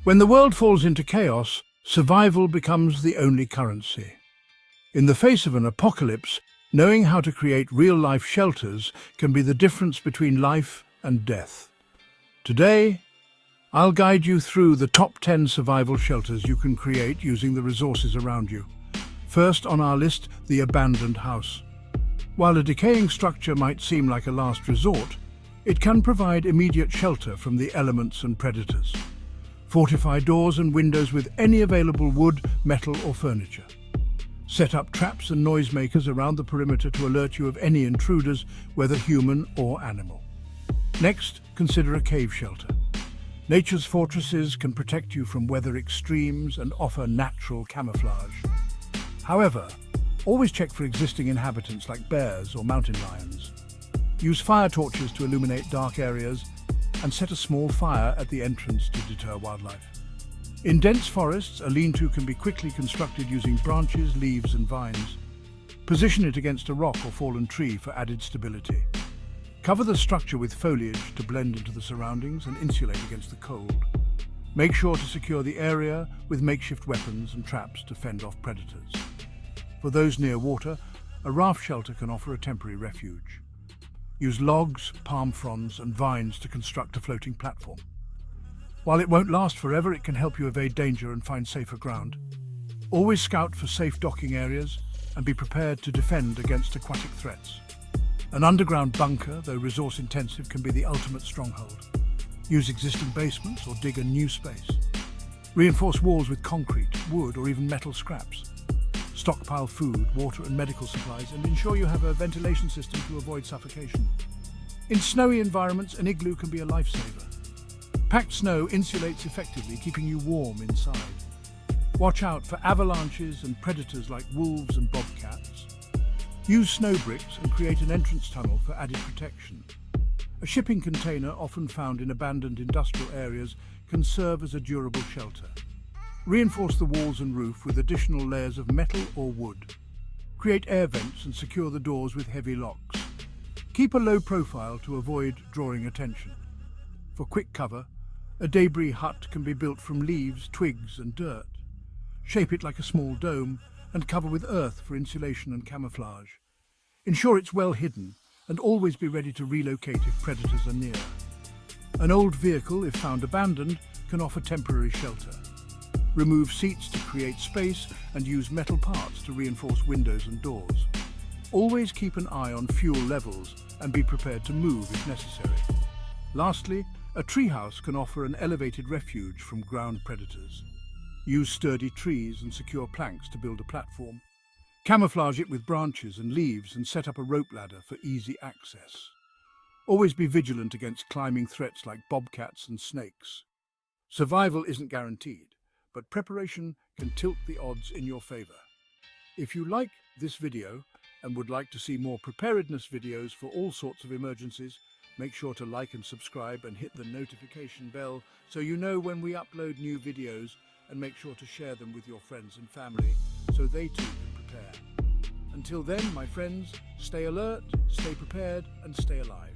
When the world falls into chaos, survival becomes the only currency. In the face of an apocalypse, knowing how to create real-life shelters can be the difference between life and death. Today, I'll guide you through the top 10 survival shelters you can create using the resources around you. First on our list, the abandoned house. While a decaying structure might seem like a last resort, it can provide immediate shelter from the elements and predators. Fortify doors and windows with any available wood, metal or furniture. Set up traps and noisemakers around the perimeter to alert you of any intruders, whether human or animal. Next, consider a cave shelter. Nature's fortresses can protect you from weather extremes and offer natural camouflage. However, always check for existing inhabitants like bears or mountain lions. Use fire torches to illuminate dark areas and set a small fire at the entrance to deter wildlife. In dense forests, a lean-to can be quickly constructed using branches, leaves and vines. Position it against a rock or fallen tree for added stability. Cover the structure with foliage to blend into the surroundings and insulate against the cold. Make sure to secure the area with makeshift weapons and traps to fend off predators. For those near water, a raft shelter can offer a temporary refuge. Use logs, palm fronds and vines to construct a floating platform. While it won't last forever, it can help you evade danger and find safer ground. Always scout for safe docking areas and be prepared to defend against aquatic threats. An underground bunker, though resource-intensive, can be the ultimate stronghold. Use existing basements or dig a new space. Reinforce walls with concrete, wood or even metal scraps. Stockpile food, water and medical supplies and ensure you have a ventilation system to avoid suffocation. In snowy environments, an igloo can be a lifesaver. Packed snow insulates effectively, keeping you warm inside. Watch out for avalanches and predators like wolves and bobcats. Use snow bricks and create an entrance tunnel for added protection. A shipping container, often found in abandoned industrial areas, can serve as a durable shelter. Reinforce the walls and roof with additional layers of metal or wood. Create air vents and secure the doors with heavy locks. Keep a low profile to avoid drawing attention. For quick cover, a debris hut can be built from leaves, twigs and dirt. Shape it like a small dome and cover with earth for insulation and camouflage. Ensure it's well hidden and always be ready to relocate if predators are near. An old vehicle, if found abandoned, can offer temporary shelter. Remove seats to create space and use metal parts to reinforce windows and doors. Always keep an eye on fuel levels and be prepared to move if necessary. Lastly, a treehouse can offer an elevated refuge from ground predators. Use sturdy trees and secure planks to build a platform. Camouflage it with branches and leaves and set up a rope ladder for easy access. Always be vigilant against climbing threats like bobcats and snakes. Survival isn't guaranteed, but preparation can tilt the odds in your favor. If you like this video and would like to see more preparedness videos for all sorts of emergencies, make sure to like and subscribe and hit the notification bell so you know when we upload new videos, and make sure to share them with your friends and family so they too can prepare. Until then, my friends, stay alert, stay prepared and stay alive.